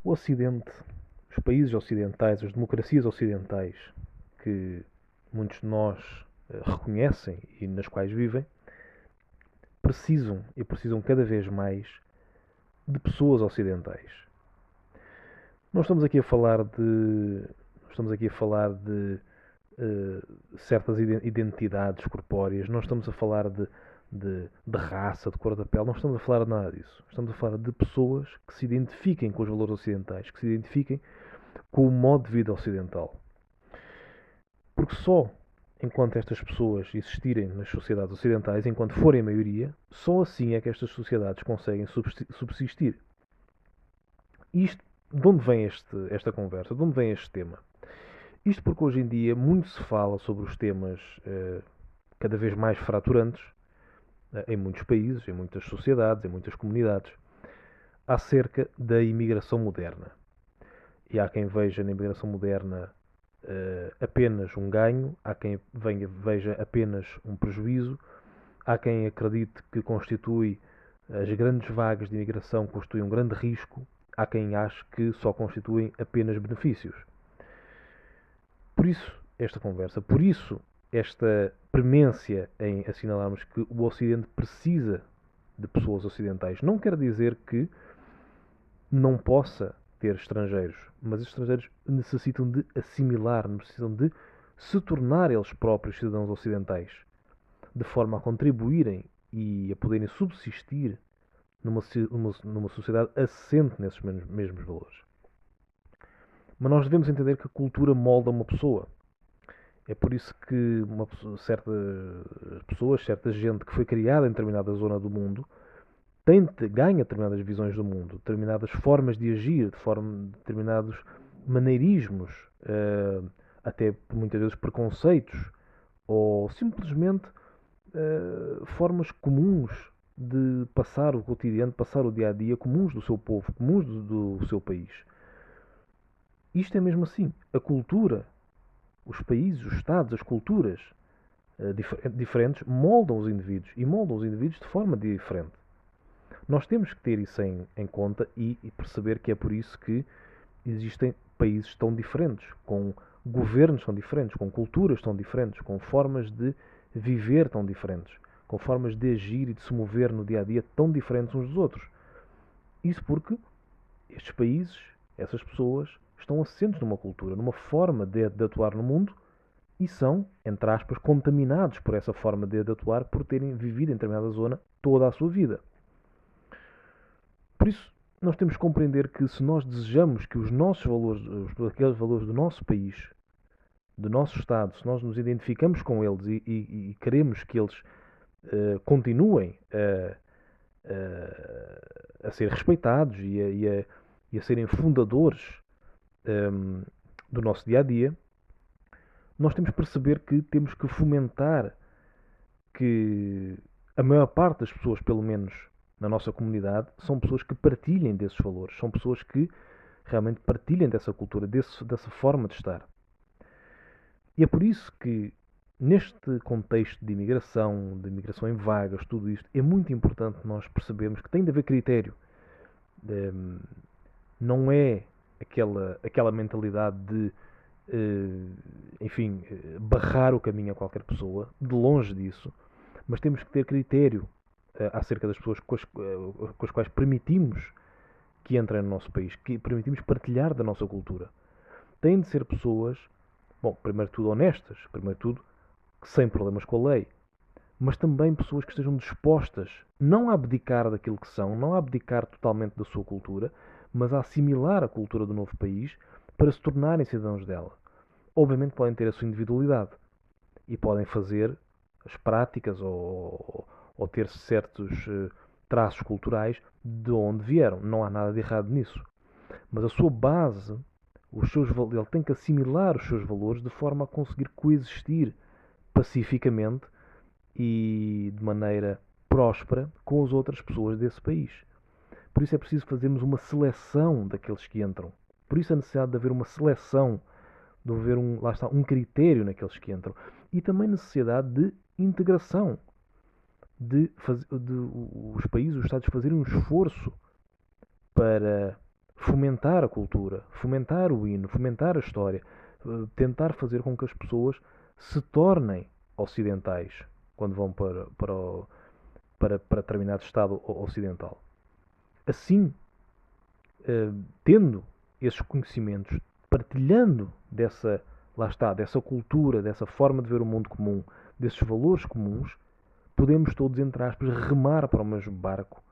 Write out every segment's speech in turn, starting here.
O Ocidente, os países ocidentais, as democracias ocidentais, que muitos de nós reconhecem e nas quais vivem, precisam cada vez mais de pessoas ocidentais. Não estamos aqui a falar de. Não estamos aqui a falar de certas identidades corpóreas, não estamos a falar de raça, de cor da pele, não estamos a falar de nada disso. Estamos a falar de pessoas que se identifiquem com os valores ocidentais, que se identifiquem com o modo de vida ocidental. Porque só enquanto estas pessoas existirem nas sociedades ocidentais, enquanto forem a maioria, só assim é que estas sociedades conseguem subsistir. Isto, de onde vem esta conversa? De onde vem este tema? Isto porque hoje em dia muito se fala sobre os temas cada vez mais fraturantes em muitos países, em muitas sociedades, em muitas comunidades, acerca da imigração moderna. E há quem veja na imigração moderna apenas um ganho, há quem veja apenas um prejuízo, há quem acredite que constitui as grandes vagas de imigração constituem um grande risco, há quem ache que só constituem apenas benefícios. Por isso, esta conversa, por isso, esta premência em assinalarmos que o Ocidente precisa de pessoas ocidentais. Não quer dizer que não possa ter estrangeiros, mas os estrangeiros necessitam de assimilar, necessitam de se tornar eles próprios cidadãos ocidentais, de forma a contribuírem e a poderem subsistir numa sociedade assente nesses mesmos valores. Mas nós devemos entender que a cultura molda uma pessoa. É por isso que certa gente que foi criada em determinada zona do mundo, ganha determinadas visões do mundo, determinadas formas de agir, determinados maneirismos, até muitas vezes preconceitos, ou simplesmente formas comuns de passar o cotidiano, passar o dia a dia, comuns do seu povo, comuns do seu país. Isto é mesmo assim. A cultura, os países, os estados, as culturas diferentes moldam os indivíduos e moldam os indivíduos de forma diferente. Nós temos que ter isso em conta e perceber que é por isso que existem países tão diferentes, com governos tão diferentes, com culturas tão diferentes, com formas de viver tão diferentes, com formas de agir e de se mover no dia a dia tão diferentes uns dos outros. Isso porque estes países, essas pessoas, estão assentes numa cultura, numa forma de atuar no mundo e são, entre aspas, contaminados por essa forma de atuar por terem vivido em determinada zona toda a sua vida. Por isso, nós temos que compreender que se nós desejamos que os nossos valores, aqueles valores do nosso país, do nosso Estado, se nós nos identificamos com eles e queremos que eles continuem a ser respeitados e a serem fundadores do nosso dia a dia, nós temos que perceber que temos que fomentar que a maior parte das pessoas, pelo menos na nossa comunidade, são pessoas que partilhem desses valores, são pessoas que realmente partilhem dessa cultura, dessa forma de estar. E é por isso que, neste contexto de imigração em vagas, tudo isto, é muito importante nós percebermos que tem de haver critério. Não é aquela mentalidade de, enfim, barrar o caminho a qualquer pessoa, de longe disso, mas temos que ter critério acerca das pessoas com as quais permitimos que entrem no nosso país, que permitimos partilhar da nossa cultura. Têm de ser pessoas, bom, primeiro de tudo honestas, primeiro de tudo sem problemas com a lei, mas também pessoas que estejam dispostas não a abdicar daquilo que são, não a abdicar totalmente da sua cultura, mas a assimilar a cultura do novo país para se tornarem cidadãos dela. Obviamente podem ter a sua individualidade e podem fazer as práticas ou ter certos traços culturais de onde vieram. Não há nada de errado nisso. Mas a sua base, ele tem que assimilar os seus valores de forma a conseguir coexistir pacificamente e de maneira próspera com as outras pessoas desse país. Por isso é preciso fazermos uma seleção daqueles que entram. Por isso a necessidade de haver uma seleção, de haver um critério naqueles que entram. E também necessidade de integração, de os países, os Estados fazerem um esforço para fomentar a cultura, fomentar o hino, fomentar a história, tentar fazer com que as pessoas se tornem ocidentais quando vão para determinado Estado ocidental. Assim, tendo esses conhecimentos, partilhando dessa cultura, dessa forma de ver o mundo comum, desses valores comuns, podemos todos, entre aspas, remar para o mesmo barco,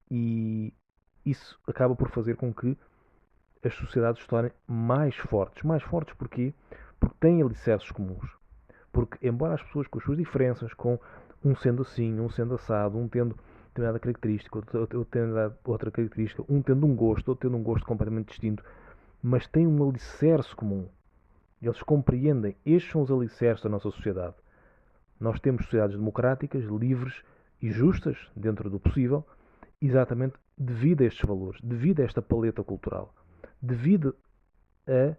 e isso acaba por fazer com que as sociedades se tornem mais fortes. Mais fortes porquê? Porque têm alicerces comuns. Porque, embora as pessoas com as suas diferenças, com um sendo assim, um sendo assado, um tendo determinada característica, outro tendo outra característica, um tendo um gosto, outro tendo um gosto completamente distinto, mas têm um alicerce comum. Eles compreendem, estes são os alicerces da nossa sociedade. Nós temos sociedades democráticas, livres e justas, dentro do possível, exatamente devido a estes valores, devido a esta paleta cultural, devido a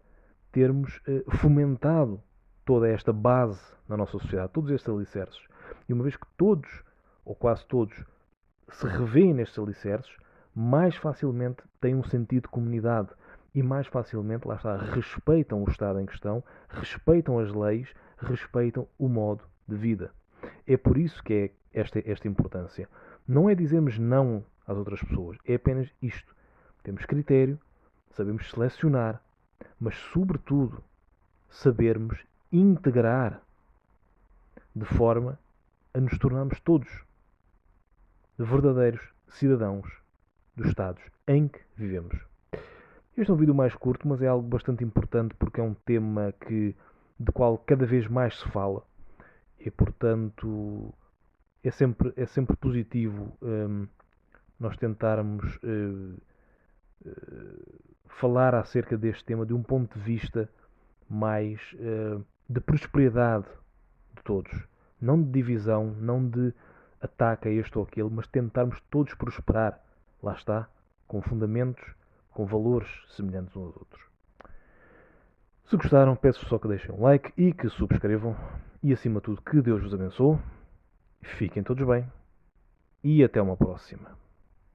termos fomentado toda esta base na nossa sociedade, todos estes alicerces. E uma vez que todos, ou quase todos, se revêem nestes alicerces, mais facilmente têm um sentido de comunidade e mais facilmente, lá está, respeitam o Estado em questão, respeitam as leis, respeitam o modo de vida. É por isso que é esta importância. Não é dizermos não às outras pessoas, é apenas isto. Temos critério, sabemos selecionar, mas, sobretudo, sabermos integrar de forma a nos tornarmos todos verdadeiros cidadãos dos Estados em que vivemos. Este é um vídeo mais curto, mas é algo bastante importante porque é um tema de qual cada vez mais se fala e, portanto, é sempre positivo nós tentarmos falar acerca deste tema de um ponto de vista mais de prosperidade de todos. Não de divisão, não de ataque a este ou aquele, mas tentarmos todos prosperar. Lá está, com fundamentos, com valores semelhantes uns aos outros. Se gostaram, peço só que deixem um like e que subscrevam. E, acima de tudo, que Deus vos abençoe. Fiquem todos bem. E até uma próxima.